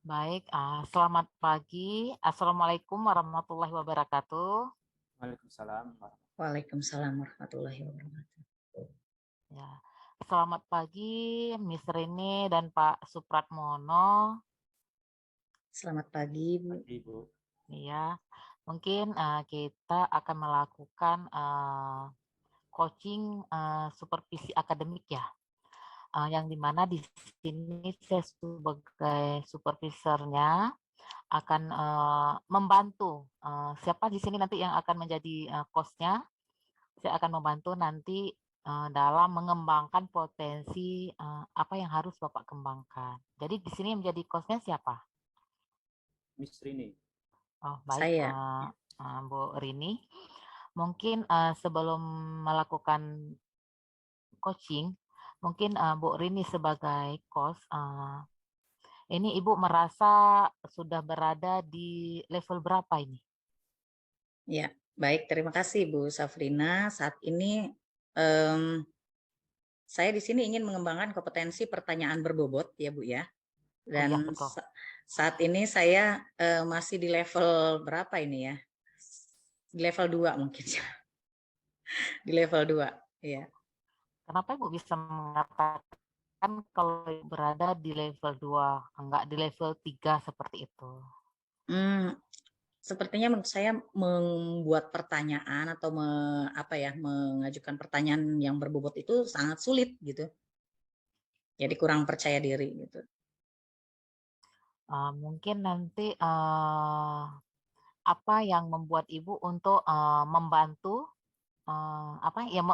Baik, selamat pagi. Assalamualaikum warahmatullahi wabarakatuh. Waalaikumsalam Waalaikumsalam warahmatullahi wabarakatuh. Ya, selamat pagi Miss Rini dan Pak Supratmono. Selamat pagi, Bu. warahmatullahi Ibu. Ya, mungkin kita akan melakukan coaching supervisi akademik ya, yang dimana di sini saya sebagai supervisornya akan membantu. Siapa di sini nanti yang akan menjadi coach-nya? Saya akan membantu nanti dalam mengembangkan potensi apa yang harus Bapak kembangkan. Jadi di sini yang menjadi coach-nya siapa? Miss Rini. Oh, baik, Saya. Bu Rini. Mungkin sebelum melakukan coaching, mungkin Bu Rini sebagai coach, ini Ibu merasa sudah berada di level berapa ini? Ya, baik. Terima kasih, Bu Safrina. Saat ini saya di sini ingin mengembangkan kompetensi pertanyaan berbobot, ya, Bu ya. Oh Dan iya, betul. saat ini saya masih di level berapa ini ya? Di level 2 mungkin ya. Di level 2, ya. Kenapa Ibu bisa mengatakan kalau berada di level 2, enggak di level 3 seperti itu? Sepertinya menurut saya membuat pertanyaan atau mengajukan pertanyaan yang berbobot itu sangat sulit gitu. Jadi kurang percaya diri gitu. Mungkin nanti apa yang membuat Ibu untuk membantu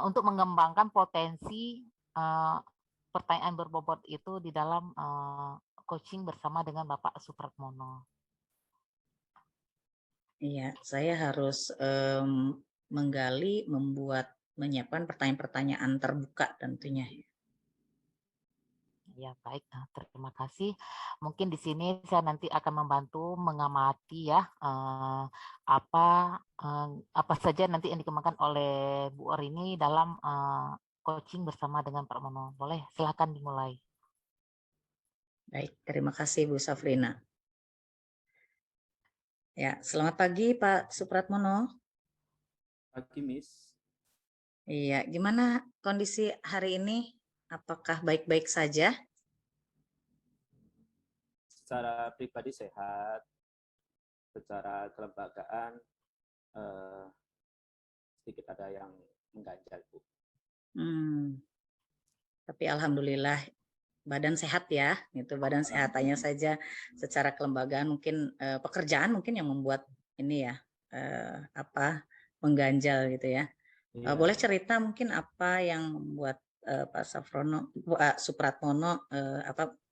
untuk mengembangkan potensi pertanyaan berbobot itu di dalam coaching bersama dengan Bapak Supratmono. Iya, saya harus menggali, menyiapkan pertanyaan-pertanyaan terbuka tentunya. Ya, baik. Terima kasih. Mungkin di sini saya nanti akan membantu mengamati ya apa saja nanti yang dikembangkan oleh Bu Orini dalam coaching bersama dengan Pak Mono. Boleh, silakan dimulai. Baik, terima kasih Bu Safrina. Ya, selamat pagi Pak Supratmono. Pagi Miss. Iya, gimana kondisi hari ini? Apakah baik-baik saja? Secara pribadi sehat, secara kelembagaan eh, sedikit ada yang mengganjal Bu. Tapi alhamdulillah badan sehat ya, itu badan sehatannya saja. Secara kelembagaan mungkin pekerjaan mungkin yang membuat ini ya mengganjal gitu ya. Iya. Boleh cerita mungkin apa yang membuat Pak Supratmono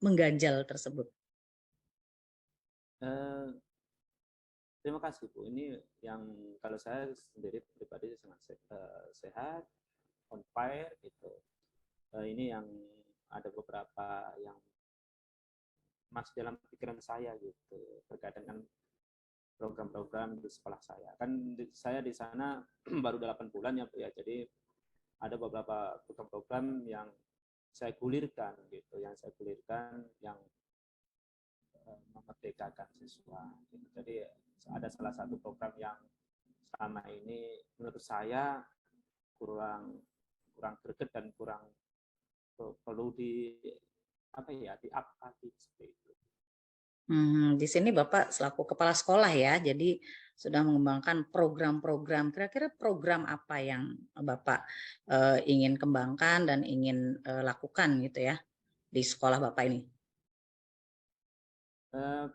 mengganjal tersebut? Eh, Terima kasih Bu. Ini yang kalau saya sendiri pribadi sangat sehat, on fire gitu. Ini yang ada beberapa yang masih dalam pikiran saya gitu terkait dengan program-program di sekolah saya. Kan saya di sana baru 8 bulan ya Bu ya. Jadi ada beberapa program-program yang saya gulirkan gitu, yang memerdekakan siswa. Gitu. Jadi ada salah satu program yang selama ini menurut saya kurang kurang greget dan kurang perlu di apa ya di up lagi seperti itu. Di sini Bapak selaku kepala sekolah ya, jadi sudah mengembangkan program-program. Kira-kira program apa yang Bapak ingin kembangkan dan ingin lakukan gitu ya di sekolah Bapak ini?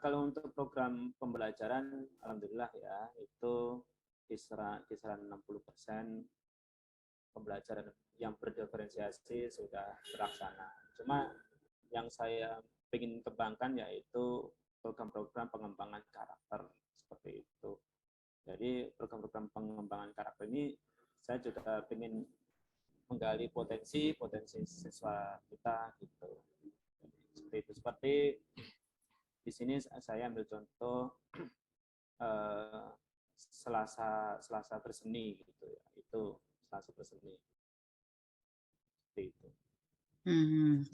Kalau untuk program pembelajaran, alhamdulillah ya itu kisaran 60% pembelajaran yang berdiferensiasi sudah terlaksana. Cuma yang saya ingin kembangkan yaitu program-program pengembangan karakter seperti itu. Jadi program-program pengembangan karakter ini saya juga ingin menggali potensi siswa kita gitu. Seperti itu. Seperti di sini saya ambil contoh eh, Selasa berseni gitu ya. Itu Selasa berseni. Seperti itu.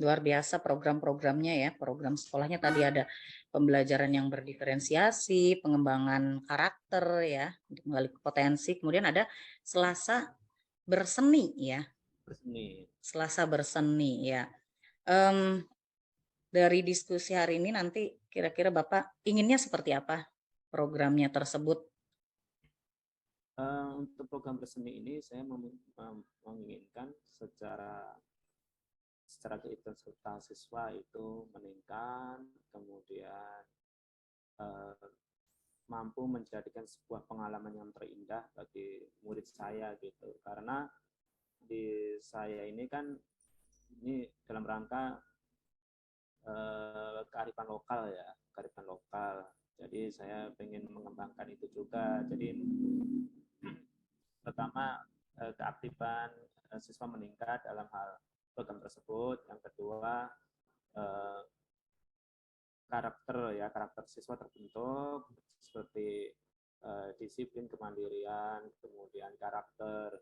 Luar biasa program-programnya ya, program sekolahnya tadi ada pembelajaran yang berdiferensiasi, pengembangan karakter ya, untuk menggali potensi, kemudian ada Selasa berseni ya, Berseni. Selasa berseni ya. Dari diskusi hari ini nanti kira-kira Bapak inginnya seperti apa programnya tersebut? Untuk program berseni ini saya menginginkan secara keikutsertaan siswa itu meningkat, kemudian mampu menjadikan sebuah pengalaman yang terindah bagi murid saya gitu. Karena di saya ini kan ini dalam rangka kearifan lokal ya, kearifan lokal. Jadi saya ingin mengembangkan itu juga. Jadi pertama keaktifan siswa meningkat dalam hal program tersebut. Yang kedua karakter siswa terbentuk seperti disiplin, kemandirian, kemudian karakter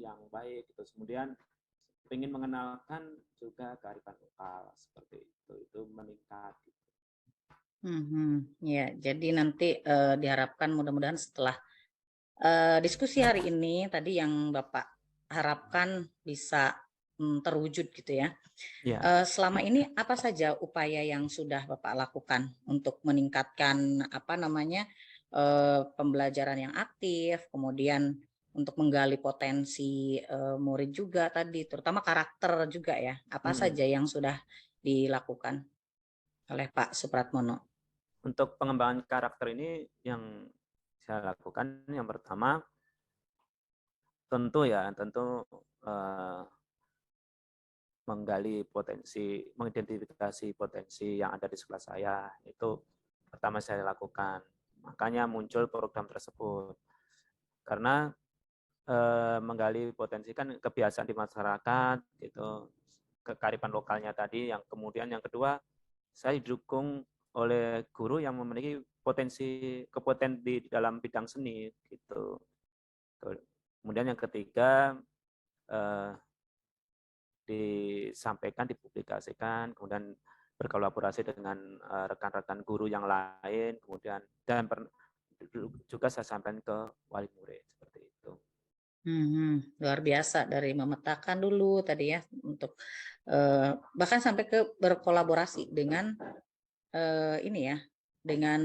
yang baik gitu. Kemudian ingin mengenalkan juga kearifan lokal seperti itu meningkat gitu. Ya, jadi nanti diharapkan mudah-mudahan setelah diskusi hari ini tadi yang Bapak harapkan bisa terwujud gitu ya. Ya. Selama ini apa saja upaya yang sudah Bapak lakukan untuk meningkatkan pembelajaran yang aktif, kemudian untuk menggali potensi murid juga tadi, terutama karakter juga ya. Apa saja yang sudah dilakukan oleh Pak Supratmono? Untuk pengembangan karakter ini yang saya lakukan yang pertama tentu menggali potensi, mengidentifikasi potensi yang ada di sekolah saya. Itu pertama saya lakukan. Makanya muncul program tersebut. Karena menggali potensi kan kebiasaan di masyarakat gitu, kearifan lokalnya tadi. Yang kemudian yang kedua, saya didukung oleh guru yang memiliki kompetensi di dalam bidang seni gitu. Kemudian yang ketiga disampaikan, dipublikasikan, kemudian berkolaborasi dengan rekan-rekan guru yang lain, kemudian dan juga saya sampaikan ke wali murid seperti itu. Luar biasa dari memetakan dulu tadi ya untuk bahkan sampai ke berkolaborasi dengan ini ya, dengan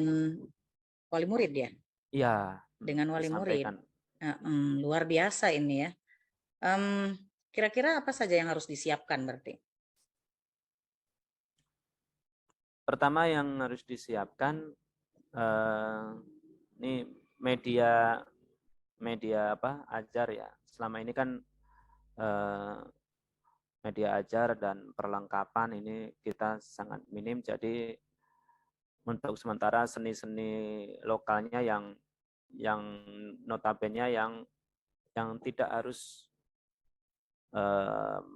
wali murid ya, Iya, dengan wali murid. disampaikan. Luar biasa ini ya. Kira-kira apa saja yang harus disiapkan berarti? Pertama yang harus disiapkan ini media ajar ya. Selama ini kan media ajar dan perlengkapan ini kita sangat minim, jadi untuk sementara seni-seni lokalnya yang notabene yang tidak harus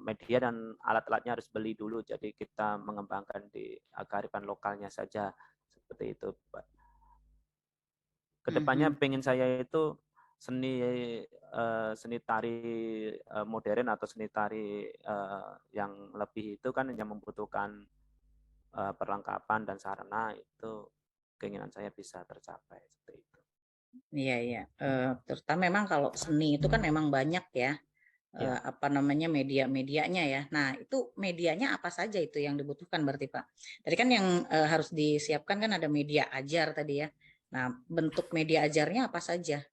media dan alat-alatnya harus beli dulu, jadi kita mengembangkan di kearifan lokalnya saja seperti itu, Pak. Kedepannya pengen saya itu seni tari modern atau seni tari yang lebih itu kan yang membutuhkan perlengkapan dan sarana, itu keinginan saya bisa tercapai seperti itu. Iya. Terutama memang kalau seni itu kan memang banyak ya, media-medianya ya. Nah itu medianya apa saja itu yang dibutuhkan berarti Pak? Tadi kan yang harus disiapkan kan ada media ajar tadi ya. Nah bentuk media ajarnya apa saja?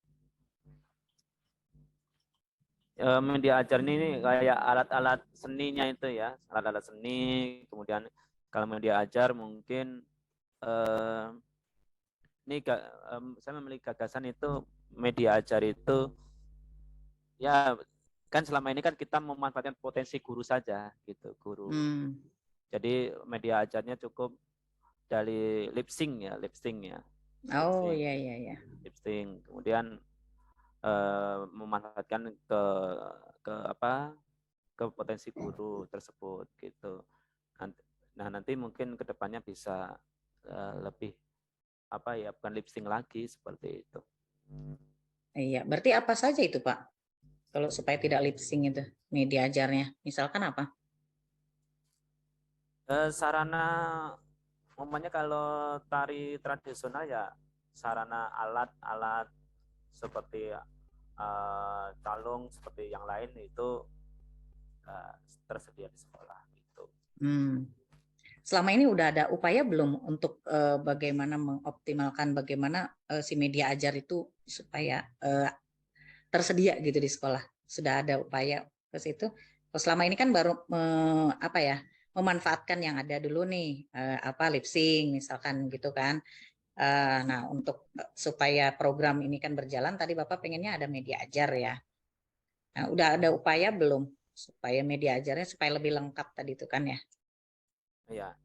Media ajar ini kayak alat-alat seninya itu ya, alat-alat seni. Kemudian kalau media ajar mungkin ini saya memiliki gagasan itu media ajar itu ya kan selama ini kan kita memanfaatkan potensi guru saja gitu, guru. Jadi media ajarnya cukup dari lip sync ya. Oh iya. Lip sync. Kemudian memanfaatkan ke potensi guru tersebut gitu. Nanti mungkin kedepannya bisa lebih bukan lip sync lagi seperti itu. Iya, berarti apa saja itu Pak? Kalau supaya tidak lip sync itu media ajarnya, misalkan apa? Sarana umpamanya kalau tari tradisional ya sarana alat-alat seperti calung seperti yang lain itu tersedia di sekolah gitu. Selama ini udah ada upaya belum untuk bagaimana mengoptimalkan bagaimana si media ajar itu supaya tersedia gitu di sekolah? Sudah ada upaya ke situ? Selama ini kan baru apa ya, memanfaatkan yang ada dulu nih, lip sync misalkan gitu kan. Nah, untuk supaya program ini kan berjalan, tadi Bapak pengennya ada media ajar ya. Nah, udah ada upaya belum supaya media ajarnya supaya lebih lengkap tadi itu kan ya? Ya,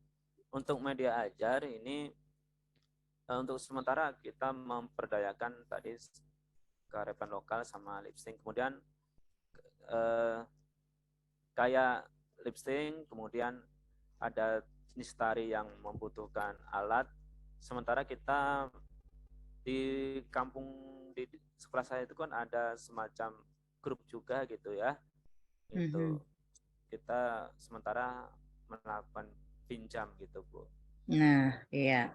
untuk media ajar ini untuk sementara kita memperdayakan tadi kearifan lokal sama lip sync. Kemudian kayak lip sync, kemudian ada jenis tari yang membutuhkan alat. Sementara kita di kampung di sekolah saya itu kan ada semacam grup juga gitu ya. Itu kita sementara melakukan pinjam gitu Bu. Nah, iya.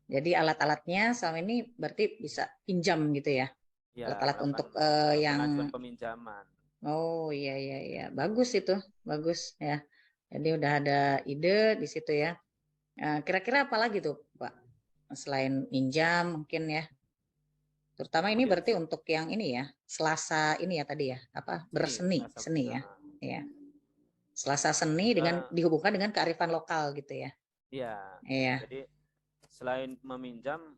Jadi alat-alatnya selama ini berarti bisa pinjam gitu ya? Ya, Alat-alat untuk yang pengajuan peminjaman. oh iya iya iya, bagus itu, bagus ya. Jadi udah ada ide di situ ya. Kira-kira apa lagi tuh, Pak? Selain pinjam mungkin ya. Terutama ini Kemudian berarti untuk yang ini ya, Selasa ini ya tadi ya, apa berseni, seni ya. Ya. Selasa seni dengan dihubungkan dengan kearifan lokal gitu ya. Iya. Iya. Jadi selain meminjam,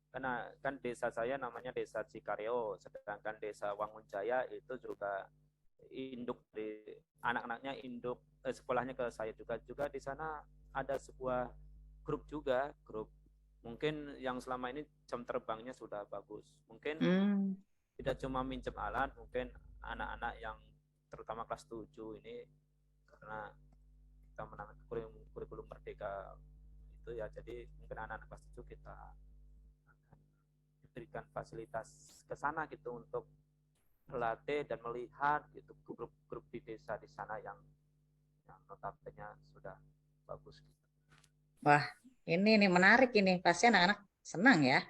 karena kan desa saya namanya Desa Cikareo, sedangkan Desa Wangunjaya itu juga induk di anak-anaknya induk sekolahnya ke saya juga di sana ada sebuah grup juga, grup mungkin yang selama ini jam terbangnya sudah bagus. Mungkin tidak cuma minjem alat, mungkin anak-anak yang terutama kelas 7 ini karena kita menangani kurikulum merdeka itu ya, jadi mungkin anak-anak kelas 7 kita diberikan fasilitas ke sana gitu untuk melatih dan melihat gitu grup-grup di desa di sana yang notabene sudah bagus gitu. Wah, ini nih menarik ini, pasti anak-anak senang ya.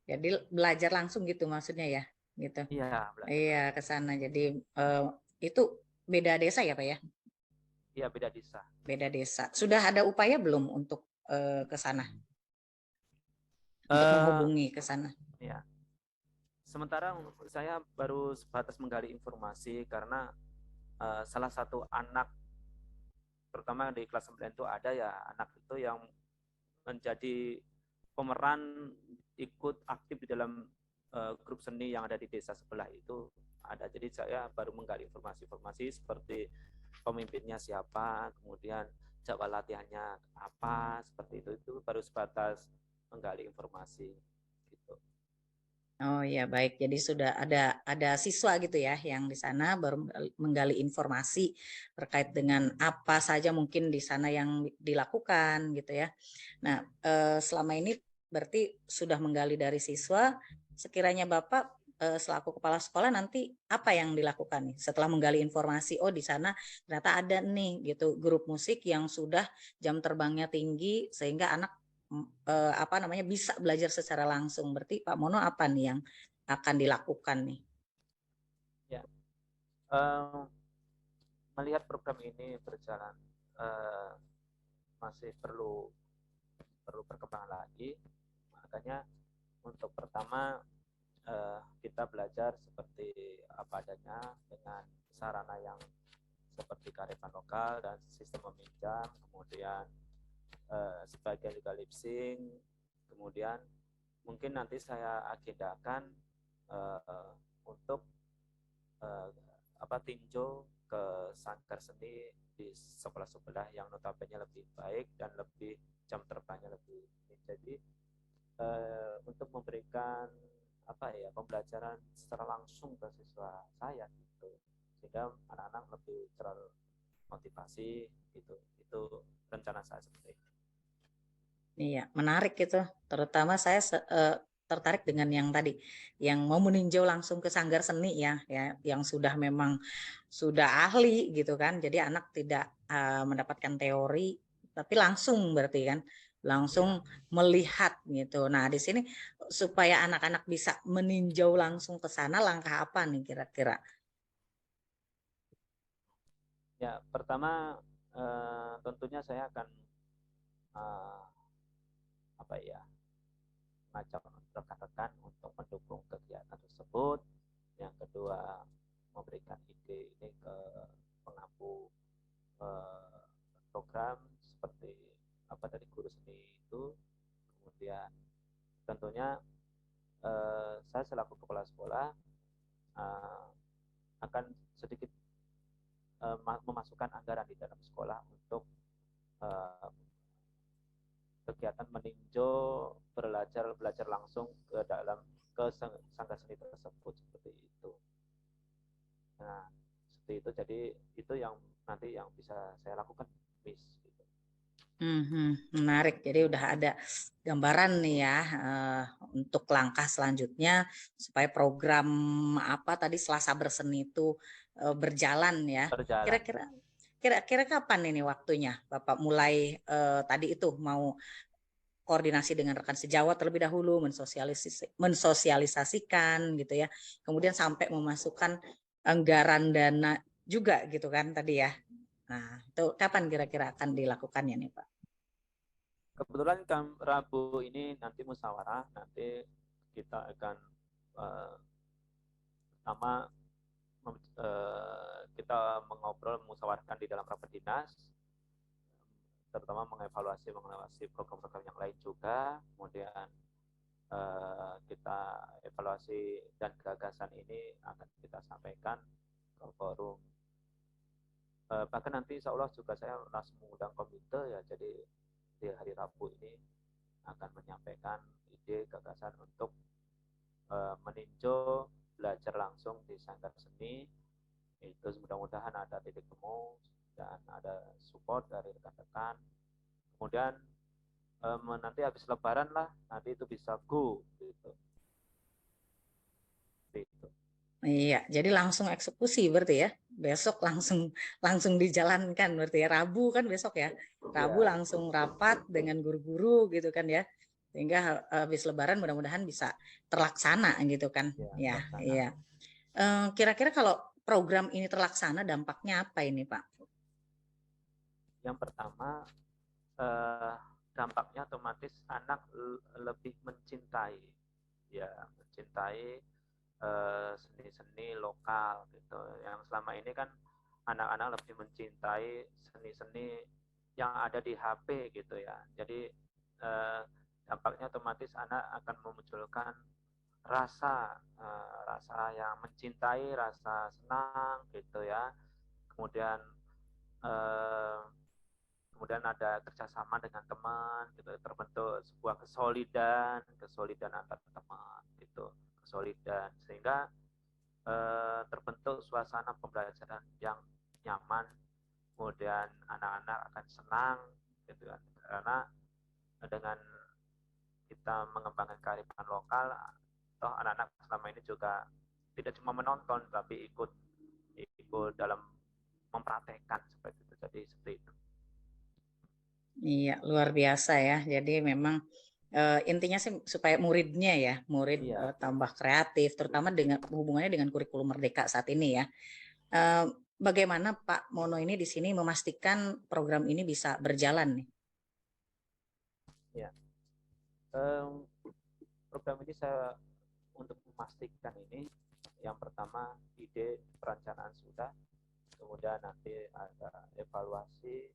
Jadi belajar langsung gitu maksudnya ya, gitu. Iya, belajar. Iya, ke sana. Jadi itu beda desa ya, Pak ya? Iya, beda desa. Beda desa. Sudah ada upaya belum untuk ke sana? Untuk menghubungi ke sana? Ya. Sementara saya baru sebatas menggali informasi karena salah satu anak terutama di kelas 9 itu ada ya anak itu yang menjadi pemeran ikut aktif di dalam grup seni yang ada di desa sebelah itu ada. Jadi saya baru menggali informasi-informasi seperti pemimpinnya siapa, kemudian jadwal latihannya apa, seperti itu baru sebatas menggali informasi gitu. Oh ya baik, jadi sudah ada siswa gitu ya yang di sana baru menggali informasi terkait dengan apa saja mungkin di sana yang dilakukan gitu ya. Nah selama ini berarti sudah menggali dari siswa, sekiranya Bapak selaku kepala sekolah nanti apa yang dilakukan nih setelah menggali informasi, oh di sana ternyata ada nih gitu grup musik yang sudah jam terbangnya tinggi sehingga anak bisa belajar secara langsung. Berarti Pak Mono apa nih yang akan dilakukan nih? Ya, melihat program ini berjalan masih perlu perkembangan lagi, makanya untuk pertama kita belajar seperti apa adanya dengan sarana yang seperti kearifan lokal dan sistem meminjam, kemudian sebagian juga lip sync, kemudian mungkin nanti saya agendakan untuk tinjau ke sanggar seni di sekolah sebelah yang notabene lebih baik dan lebih jam terbangnya lebih ini. Jadi untuk memberikan pembelajaran secara langsung ke siswa saya gitu, sehingga anak-anak lebih termotivasi gitu. Itu rencana saya seperti itu. Iya, menarik itu. Terutama saya tertarik dengan yang tadi, yang mau meninjau langsung ke sanggar seni ya, yang sudah memang sudah ahli gitu kan. Jadi anak tidak mendapatkan teori, tapi langsung berarti kan, langsung melihat gitu. Nah di sini supaya anak-anak bisa meninjau langsung ke sana, langkah apa nih kira-kira? Ya, pertama tentunya saya akan apa ya, mengajak rekan-rekan untuk mendukung kegiatan tersebut. Yang kedua, memberikan ide ini ke pengampu program seperti apa tadi, guru seni itu. Kemudian tentunya saya selaku kepala sekolah akan sedikit memasukkan anggaran di dalam sekolah untuk kegiatan meninjau, belajar langsung ke sanggar seni tersebut, seperti itu. Nah, seperti itu. Jadi itu yang nanti yang bisa saya lakukan, Miss. Gitu. Menarik. Jadi udah ada gambaran nih ya untuk langkah selanjutnya supaya program apa tadi Selasa Berseni itu berjalan ya. Berjalan. Kira-kira kapan ini waktunya Bapak mulai tadi itu mau koordinasi dengan rekan sejawat terlebih dahulu, mensosialisasikan gitu ya, kemudian sampai memasukkan anggaran dana juga gitu kan tadi ya. Nah itu kapan kira-kira akan dilakukannya nih Pak? Kebetulan Rabu ini nanti musyawarah, nanti kita akan pertama kita musyawarahkan di dalam rapat dinas, terutama mengevaluasi program-program yang lain juga. Kemudian kita evaluasi dan gagasan ini akan kita sampaikan ke forum. Bahkan nanti insya Allah juga saya langsung mengundang komite ya, jadi di hari Rabu ini akan menyampaikan ide gagasan untuk meninjau, belajar langsung di sanggar seni. Itu mudah-mudahan ada titik temu dan ada support dari rekan-rekan. Kemudian nanti habis lebaran lah, nanti itu bisa go gitu. Gitu. Iya, jadi langsung eksekusi berarti ya. Besok langsung dijalankan berarti ya. Rabu kan besok ya. Rabu langsung rapat dengan guru-guru gitu kan ya. Sehingga habis lebaran mudah-mudahan bisa terlaksana gitu kan. Ya, iya. Kira-kira kalau program ini terlaksana dampaknya apa ini, Pak? Yang pertama, dampaknya otomatis anak lebih mencintai seni-seni lokal gitu. Yang selama ini kan anak-anak lebih mencintai seni-seni yang ada di HP gitu ya. Jadi dampaknya otomatis anak akan memunculkan rasa yang mencintai, rasa senang gitu ya. Kemudian ada kerjasama dengan teman gitu, terbentuk sebuah kesolidan antar teman gitu, kesolidan, sehingga terbentuk suasana pembelajaran yang nyaman. Kemudian anak-anak akan senang gitu kan, karena dengan kita mengembangkan kearifan lokal, toh anak-anak selama ini juga tidak cuma menonton tapi ikut dalam mempraktekkan seperti itu. Jadi seperti itu. Iya, luar biasa ya. Jadi memang intinya sih supaya muridnya ya, tambah kreatif, terutama dengan hubungannya dengan kurikulum Merdeka saat ini ya. Bagaimana Pak Mono ini di sini memastikan program ini bisa berjalan nih? Ya, program ini saya untuk memastikan ini, yang pertama ide perencanaan sudah, kemudian nanti ada evaluasi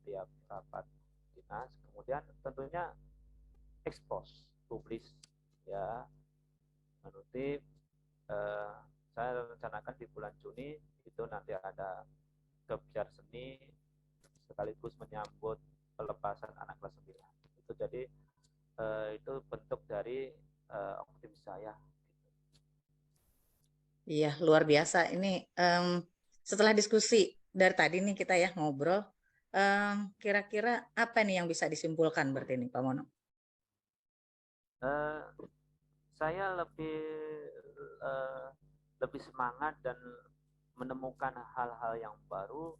tiap rapat dinas, kemudian tentunya expose, publis ya, menutip. Saya rencanakan di bulan Juni itu nanti ada kebiar seni sekaligus menyambut pelepasan anak kelas 9. Itu jadi itu bentuk dari optimis saya. Iya, luar biasa. Ini setelah diskusi dari tadi nih kita ya ngobrol, kira-kira apa nih yang bisa disimpulkan berarti nih Pak Mono? saya lebih semangat dan menemukan hal-hal yang baru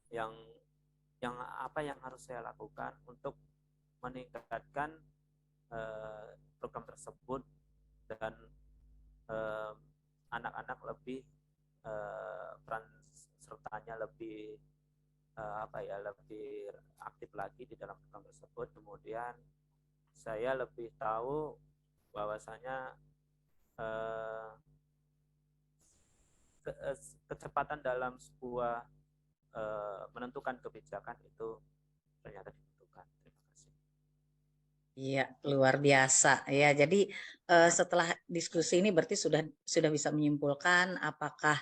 yang apa yang harus saya lakukan untuk meningkatkan program tersebut dan anak-anak lebih peran sertanya lebih lebih aktif lagi di dalam program tersebut. Kemudian saya lebih tahu bahwasanya kecepatan dalam sebuah menentukan kebijakan itu ternyata dibutuhkan. Terima kasih. Iya, luar biasa ya. Jadi setelah diskusi ini berarti sudah bisa menyimpulkan apakah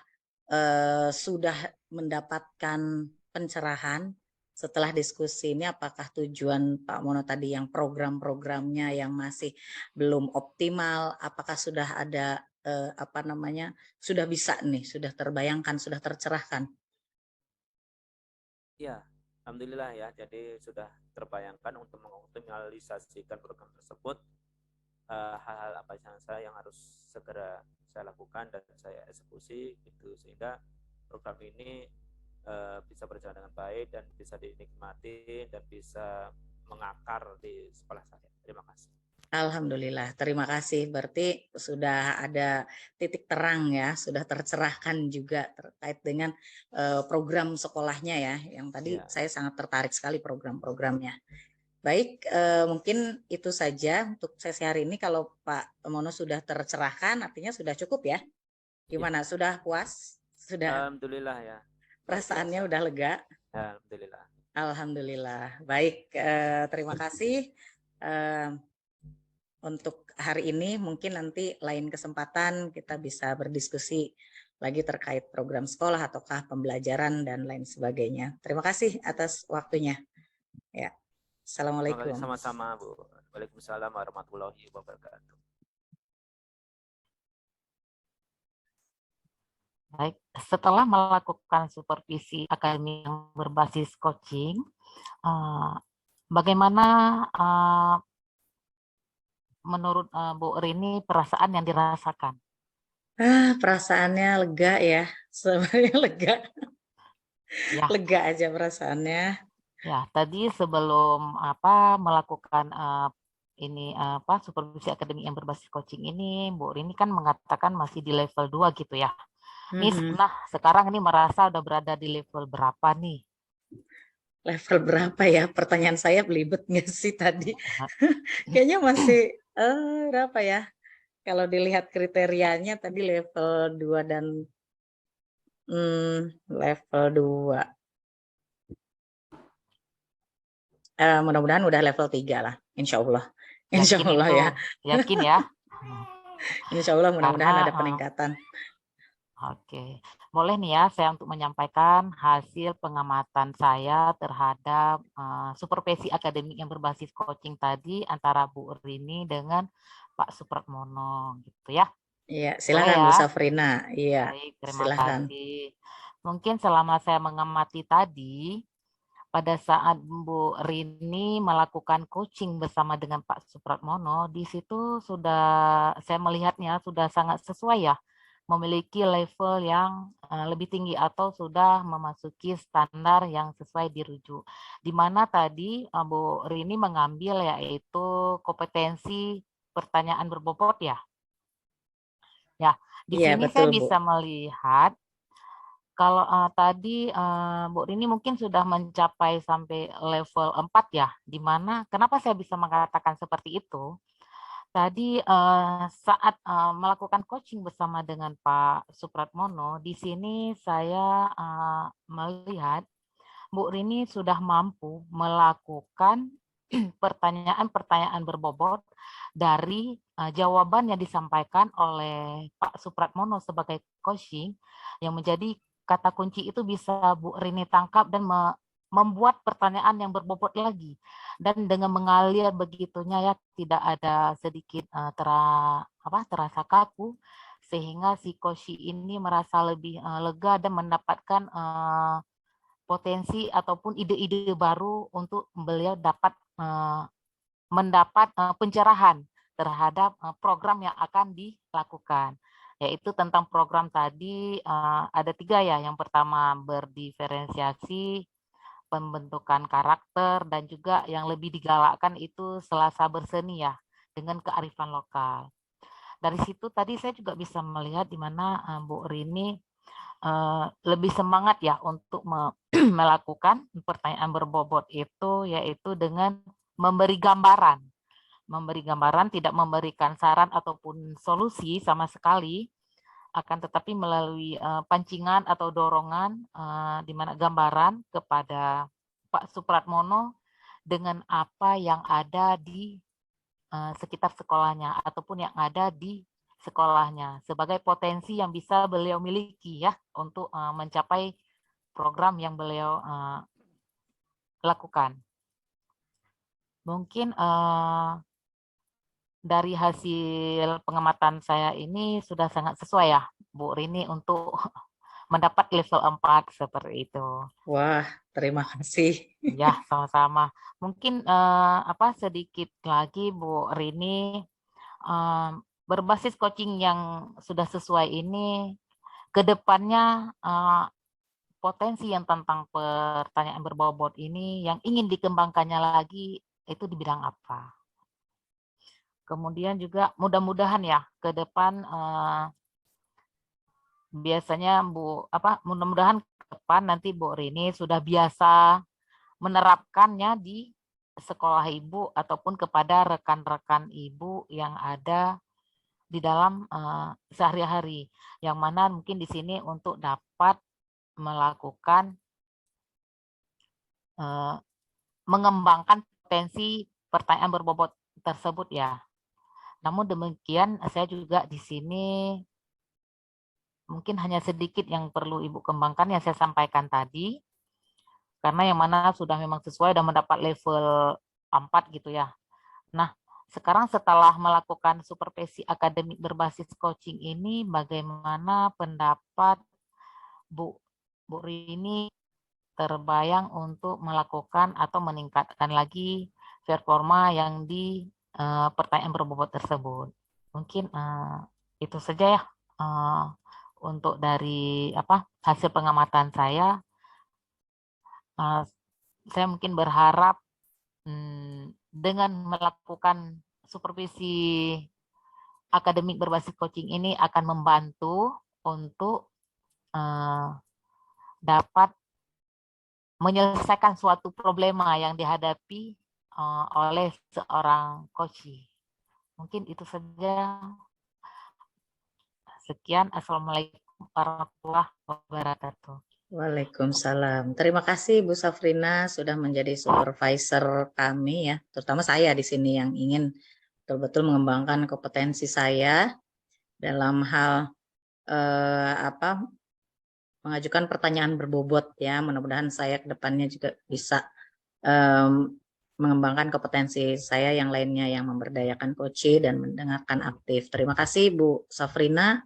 sudah mendapatkan pencerahan setelah diskusi ini, apakah tujuan Pak Mono tadi yang program-programnya yang masih belum optimal, apakah sudah ada sudah bisa nih, sudah terbayangkan, sudah tercerahkan? Ya, alhamdulillah ya. Jadi sudah terbayangkan untuk mengoptimalisasikan program tersebut. Hal-hal apa saja yang harus segera saya lakukan dan saya eksekusi gitu, sehingga program ini bisa berjalan dengan baik dan bisa dinikmati dan bisa mengakar di sekolah saya. Terima kasih. Alhamdulillah, terima kasih. Berarti sudah ada titik terang ya, sudah tercerahkan juga terkait dengan program sekolahnya ya. Yang tadi saya sangat tertarik sekali program-programnya. Baik, mungkin itu saja untuk sesi hari ini. Kalau Pak Mono sudah tercerahkan, artinya sudah cukup ya? Gimana? Sudah puas? Sudah? Alhamdulillah ya. Perasaannya udah lega? Ya, alhamdulillah. Alhamdulillah. Baik, terima kasih. Untuk hari ini mungkin nanti lain kesempatan kita bisa berdiskusi lagi terkait program sekolah ataukah pembelajaran dan lain sebagainya. Terima kasih atas waktunya. Ya. Assalamualaikum. Sama-sama Bu. Waalaikumsalam warahmatullahi wabarakatuh. Baik, setelah melakukan supervisi akademik yang berbasis coaching, bagaimana menurut Bu Rini perasaan yang dirasakan? Perasaannya lega ya, sebenarnya lega. Ya. Lega aja perasaannya. Ya, tadi sebelum melakukan supervisi akademik yang berbasis coaching ini, Bu Rini kan mengatakan masih di level 2 gitu ya. Nah, sekarang ini merasa udah berada di level berapa nih? Level berapa ya? Pertanyaan saya belibet nggak sih tadi? Kayaknya masih berapa ya? Kalau dilihat kriterianya tadi level 2 dan level 2. Mudah-mudahan udah level 3 lah, insya Allah. Insya Allah ya. Yakin ya? Insya Allah mudah-mudahan ada peningkatan. Oke, boleh nih ya saya untuk menyampaikan hasil pengamatan saya terhadap supervisi akademik yang berbasis coaching tadi antara Bu Rini dengan Pak Supratmono gitu ya. Iya, silakan ya? Bu Safrina. Iya. Baik, terima kasih. Mungkin selama saya mengamati tadi, pada saat Bu Rini melakukan coaching bersama dengan Pak Supratmono, di situ sudah saya melihatnya sudah sangat sesuai ya, memiliki level yang lebih tinggi atau sudah memasuki standar yang sesuai dirujuk. Di mana tadi Bu Rini mengambil yaitu kompetensi pertanyaan berbobot ya. Ya, di sini saya bisa melihat kalau tadi Bu Rini mungkin sudah mencapai sampai level 4 ya, di mana kenapa saya bisa mengatakan seperti itu? Tadi saat melakukan coaching bersama dengan Pak Supratmono, di sini saya melihat Bu Rini sudah mampu melakukan pertanyaan-pertanyaan berbobot dari jawaban yang disampaikan oleh Pak Supratmono sebagai coaching, yang menjadi kata kunci itu bisa Bu Rini tangkap dan membuat pertanyaan yang berbobot lagi, dan dengan mengalir begitunya ya, tidak ada sedikit terasa kaku, sehingga si coach ini merasa lebih lega dan mendapatkan potensi ataupun ide-ide baru untuk beliau dapat mendapat pencerahan terhadap program yang akan dilakukan. Yaitu tentang program tadi ada 3 ya. Yang pertama berdiferensiasi, pembentukan karakter, dan juga yang lebih digalakkan itu selasa berseni ya, dengan kearifan lokal. Dari situ tadi saya juga bisa melihat di mana Bu Rini lebih semangat ya untuk melakukan pertanyaan berbobot itu, yaitu dengan memberi gambaran. Memberi gambaran, tidak memberikan saran ataupun solusi sama sekali, akan tetapi melalui pancingan atau dorongan di mana gambaran kepada Pak Supratmono dengan apa yang ada di sekitar sekolahnya ataupun yang ada di sekolahnya sebagai potensi yang bisa beliau miliki ya untuk mencapai program yang beliau lakukan. Mungkin dari hasil pengamatan saya ini sudah sangat sesuai ya Bu Rini untuk mendapat level 4 seperti itu. Wah, terima kasih. Ya, sama-sama. Mungkin sedikit lagi Bu Rini, berbasis coaching yang sudah sesuai ini, ke depannya potensi yang tentang pertanyaan berbobot ini yang ingin dikembangkannya lagi itu di bidang apa? Kemudian juga mudah-mudahan ya ke depan biasanya mudah-mudahan ke depan nanti Bu Rini sudah biasa menerapkannya di sekolah Ibu ataupun kepada rekan-rekan Ibu yang ada di dalam sehari-hari, yang mana mungkin di sini untuk dapat melakukan mengembangkan potensi pertanyaan berbobot tersebut ya. Namun demikian saya juga di sini mungkin hanya sedikit yang perlu Ibu kembangkan yang saya sampaikan tadi, karena yang mana sudah memang sesuai dan mendapat level 4 gitu ya. Nah, sekarang setelah melakukan supervisi akademik berbasis coaching ini, bagaimana pendapat Bu Rini terbayang untuk melakukan atau meningkatkan lagi performa yang di pertanyaan berbobot tersebut? Mungkin itu saja ya untuk dari hasil pengamatan saya. Saya mungkin berharap dengan melakukan supervisi akademik berbasis coaching ini akan membantu untuk dapat menyelesaikan suatu problema yang dihadapi oleh seorang coach. Mungkin itu saja. Sekian. Assalamualaikum warahmatullahi wabarakatuh. Waalaikumsalam. Terima kasih Bu Safrina sudah menjadi supervisor kami ya, terutama saya di sini yang ingin betul-betul mengembangkan kompetensi saya dalam hal mengajukan pertanyaan berbobot ya. Mudah-mudahan saya ke depannya juga bisa mengembangkan kompetensi saya yang lainnya yang memberdayakan coach dan mendengarkan aktif. Terima kasih Bu Safrina.